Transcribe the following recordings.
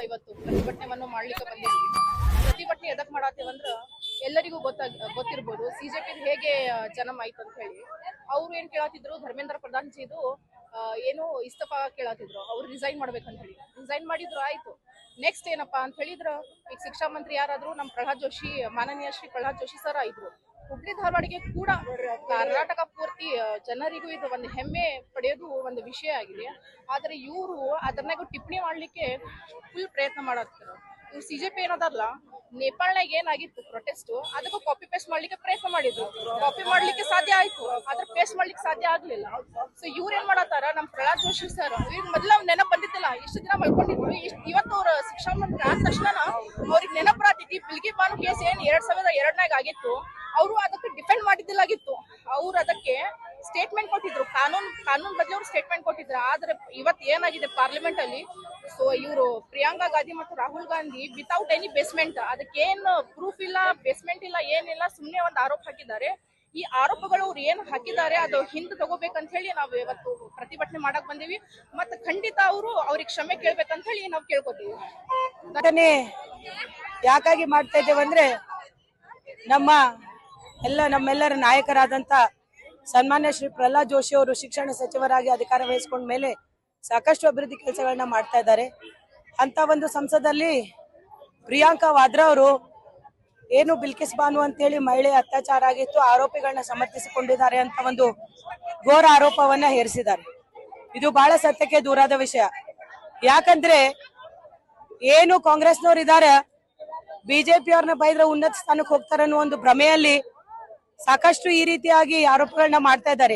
ಇವತ್ತು ಪ್ರತಿಭಟನೆಯನ್ನು ಮಾಡ್ಲಿಕ್ಕೆ ಬಂದಿದ್ವಿ. ಪ್ರತಿಭಟನೆ ಎದಕ್ ಮಾಡತ್ತೇವಂದ್ರ ಎಲ್ಲರಿಗೂ ಗೊತ್ತಿರ್ಬೋದು ಸಿಜೆಪಿ ಹೇಗೆ ಜನ್ಮ ಆಯ್ತು ಅಂತ ಹೇಳಿ. ಅವ್ರು ಏನ್ ಕೇಳತ್ತಿದ್ರು, ಧರ್ಮೇಂದ್ರ ಪ್ರಧಾನ್ ಜಿದು ಏನು ಇಸ್ತಫಾ ಕೇಳತ್ತಿದ್ರು, ಅವ್ರು ರಿಸೈನ್ ಮಾಡ್ಬೇಕಂತ ಹೇಳಿ. ರಿಸೈನ್ ಮಾಡಿದ್ರು, ಆಯ್ತು. ನೆಕ್ಸ್ಟ್ ಏನಪ್ಪಾ ಅಂತ ಹೇಳಿದ್ರ, ಈಗ ಶಿಕ್ಷಾ ಮಂತ್ರಿ ಯಾರಾದ್ರು ನಮ್ ಪ್ರಹ್ಲಾದ್ ಜೋಶಿ, ಮಾನನೀಯ ಶ್ರೀ ಪ್ರಹ್ಲಾದ್ ಜೋಶಿ ಸರ್ ಇದ್ರು. ಹುಬ್ಳಿ ಧಾರವಾಡಿಗೆ ಕೂಡ ಕರ್ನಾಟಕ ಪೂರ್ತಿ ಜನರಿಗೂ ಇದು ಒಂದು ಹೆಮ್ಮೆ ಪಡೆಯೋದು ಒಂದು ವಿಷಯ ಆಗಿದೆ. ಆದ್ರೆ ಇವರು ಅದನ್ನಾಗ ಟಿಪ್ಪಣಿ ಮಾಡ್ಲಿಕ್ಕೆ ಫುಲ್ ಪ್ರಯತ್ನ ಮಾಡತ್ತಾರ. ಇವ್ರು ಸಿಜೆಪಿ ಏನದಾರಲ್ಲ, ನೇಪಾಳನಾಗ ಏನಾಗಿತ್ತು ಪ್ರೊಟೆಸ್ಟ್, ಅದಕ್ಕೂ ಕಾಪಿ ಪೇಸ್ಟ್ ಮಾಡ್ಲಿಕ್ಕೆ ಪ್ರಯತ್ನ ಮಾಡಿದ್ರು. ಕಾಪಿ ಮಾಡ್ಲಿಕ್ಕೆ ಸಾಧ್ಯ ಆಯ್ತು, ಆದ್ರೆ ಪೇಸ್ಟ್ ಮಾಡ್ಲಿಕ್ಕೆ ಸಾಧ್ಯ ಆಗ್ಲಿಲ್ಲ. ಸೊ ಇವ್ರ ಏನ್ ಮಾಡತ್ತಾರ, ನಮ್ ಪ್ರಹ್ಲಾದ್ ಜೋಶಿ ಸರ್ ಈಗ ಮೊದ್ಲ ನೆನಪು ಬಂದಿತ್ತಿಲ್ಲ, ಇಷ್ಟು ದಿನ ಮಲ್ಕೊಂಡಿದ್ರು. ಇವತ್ತು ಅವ್ರ ಶಿಕ್ಷಣ ಮಂತ್ರಿ ಆದ ತಕ್ಷಣ ಅವ್ರಿಗೆ ನೆನಪು ರಾತೈತಿ. ಬಿಲ್ಗಿ ಬಾನು ಕೇಸ್ ಏನ್ 2002 ಆಗಿತ್ತು, ಅವರು ಅದಕ್ಕೆ ಡಿಫೆಂಡ್ ಮಾಡಿದ್ದಿಲ್ಲಾಗಿತ್ತು. ಅವ್ರು ಅದಕ್ಕೆ ಸ್ಟೇಟ್ಮೆಂಟ್ ಕೊಟ್ಟಿದ್ರು, ಕಾನೂನ್ ಬದಲು ಅವ್ರು ಸ್ಟೇಟ್ಮೆಂಟ್ ಕೊಟ್ಟಿದ್ರು. ಆದ್ರೆ ಇವತ್ತು ಏನಾಗಿದೆ ಪಾರ್ಲಿಮೆಂಟ್ ಅಲ್ಲಿ, ಸೊ ಇವರು ಪ್ರಿಯಾಂಕಾ ಗಾಂಧಿ ಮತ್ತು Rahul Gandhi without any basement, ಅದಕ್ಕೇನು ಪ್ರೂಫ್ ಇಲ್ಲ, ಬೇಸ್ಮೆಂಟ್ ಇಲ್ಲ, ಏನಿಲ್ಲ, ಸುಮ್ನೆ ಒಂದು ಆರೋಪ ಹಾಕಿದ್ದಾರೆ. ಈ ಆರೋಪಗಳು ಅವ್ರು ಏನ್ ಹಾಕಿದ್ದಾರೆ ಅದು ಹಿಂದೆ ತಗೋಬೇಕಂತ ಹೇಳಿ ನಾವು ಇವತ್ತು ಪ್ರತಿಭಟನೆ ಮಾಡಕ್ ಬಂದೀವಿ. ಮತ್ತೆ ಖಂಡಿತ ಅವ್ರಿಗೆ ಕ್ಷಮೆ ಕೇಳ್ಬೇಕಂತ ಹೇಳಿ ನಾವು ಕೇಳ್ಕೊತೀವಿ. ಘಟನೆ ಯಾಕಾಗಿ ಮಾಡ್ತಾ ಇದ್ದೇವಂದ್ರೆ, ನಮ್ಮೆಲ್ಲರ ನಾಯಕರಾದಂತ ಸನ್ಮಾನ್ಯ ಶ್ರೀ ಪ್ರಹ್ಲಾದ್ ಜೋಶಿ ಅವರು ಶಿಕ್ಷಣ ಸಚಿವರಾಗಿ ಅಧಿಕಾರ ವಹಿಸಿಕೊಂಡ ಮೇಲೆ ಸಾಕಷ್ಟು ಅಭಿವೃದ್ಧಿ ಕೆಲಸಗಳನ್ನ ಮಾಡ್ತಾ ಇದ್ದಾರೆ. ಅಂತ ಒಂದು ಸಂಸದಲ್ಲಿ ಪ್ರಿಯಾಂಕಾ ವಾದ್ರಾ ಅವರು ಏನು ಬಿಲ್ಕಿಸ್ ಬಾನು ಅಂತೇಳಿ ಮಹಿಳೆ ಅತ್ಯಾಚಾರ ಆಗಿತ್ತು, ಆರೋಪಿಗಳನ್ನ ಸಮರ್ಥಿಸಿಕೊಂಡಿದ್ದಾರೆ ಅಂತ ಒಂದು ಘೋರ ಆರೋಪವನ್ನ ಹೇರಿಸಿದ್ದಾರೆ. ಇದು ಬಹಳ ಸತ್ಯಕ್ಕೆ ದೂರಾದ ವಿಷಯ. ಯಾಕಂದ್ರೆ ಏನು ಕಾಂಗ್ರೆಸ್ನವ್ರು ಇದ್ದಾರೆ, ಬಿಜೆಪಿ ಅವ್ರನ್ನ ಬೈದ್ರೆ ಉನ್ನತ ಸ್ಥಾನಕ್ಕೆ ಹೋಗ್ತಾರೆ ಅನ್ನೋ ಒಂದು ಭ್ರಮೆಯಲ್ಲಿ ಸಾಕಷ್ಟು ಈ ರೀತಿಯಾಗಿ ಆರೋಪಗಳನ್ನ ಮಾಡ್ತಾ ಇದ್ದಾರೆ.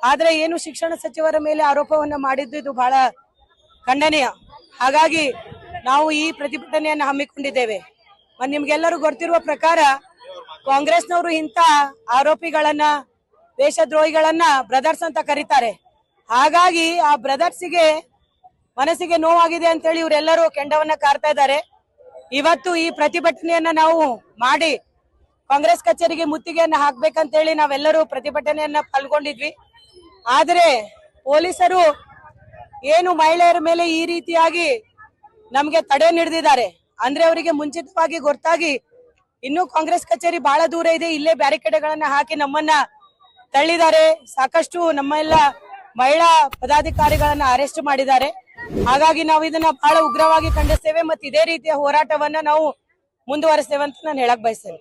ಆದ್ರೆ ಏನು ಶಿಕ್ಷಣ ಸಚಿವರ ಮೇಲೆ ಆರೋಪವನ್ನ ಮಾಡಿದ್ದು ಇದು ಬಹಳ ಖಂಡನೀಯ. ಹಾಗಾಗಿ ನಾವು ಈ ಪ್ರತಿಭಟನೆಯನ್ನ ಹಮ್ಮಿಕೊಂಡಿದ್ದೇವೆ. ನಿಮ್ಗೆಲ್ಲರೂ ಗೊತ್ತಿರುವ ಪ್ರಕಾರ ಕಾಂಗ್ರೆಸ್ನವರು ಇಂಥ ಆರೋಪಿಗಳನ್ನ, ದೇಶದ್ರೋಹಿಗಳನ್ನ ಬ್ರದರ್ಸ್ ಅಂತ ಕರೀತಾರೆ. ಹಾಗಾಗಿ ಆ ಬ್ರದರ್ಸಿಗೆ ಮನಸ್ಸಿಗೆ ನೋವಾಗಿದೆ ಅಂತ ಹೇಳಿ ಇವರೆಲ್ಲರೂ ಕೆಂಡವನ್ನ ಕಾರ್ತಾ ಇದ್ದಾರೆ. ಇವತ್ತು ಈ ಪ್ರತಿಭಟನೆಯನ್ನ ನಾವು ಮಾಡಿ ಕಾಂಗ್ರೆಸ್ ಕಚೇರಿಗೆ ಮುತ್ತಿಗೆಯನ್ನ ಹಾಕ್ಬೇಕಂತ ಹೇಳಿ ನಾವೆಲ್ಲರೂ ಪ್ರತಿಭಟನೆಯನ್ನ ಪಾಲ್ಗೊಂಡಿದ್ವಿ. ಆದ್ರೆ ಪೊಲೀಸರು ಏನು ಮಹಿಳೆಯರ ಮೇಲೆ ಈ ರೀತಿಯಾಗಿ ನಮ್ಗೆ ತಡೆ ನೀಡಿದ್ದಾರೆ ಅಂದ್ರೆ ಅವರಿಗೆ ಮುಂಚಿತವಾಗಿ ಗೊತ್ತಾಗಿ ಇನ್ನೂ ಕಾಂಗ್ರೆಸ್ ಕಚೇರಿ ಬಹಳ ದೂರ ಇದೆ, ಇಲ್ಲೇ ಬ್ಯಾರಿಕೇಡ್ಗಳನ್ನ ಹಾಕಿ ನಮ್ಮನ್ನ ತಳ್ಳಿದ್ದಾರೆ. ಸಾಕಷ್ಟು ನಮ್ಮೆಲ್ಲ ಮಹಿಳಾ ಪದಾಧಿಕಾರಿಗಳನ್ನ ಅರೆಸ್ಟ್ ಮಾಡಿದ್ದಾರೆ. ಹಾಗಾಗಿ ನಾವು ಇದನ್ನ ಬಹಳ ಉಗ್ರವಾಗಿ ಖಂಡಿಸ್ತೇವೆ ಮತ್ತು ಇದೇ ರೀತಿಯ ಹೋರಾಟವನ್ನ ನಾವು ಮುಂದುವರಿಸ್ತೇವೆ ಅಂತ ನಾನು ಹೇಳಕ್ ಬಯಸ್ತೇನೆ.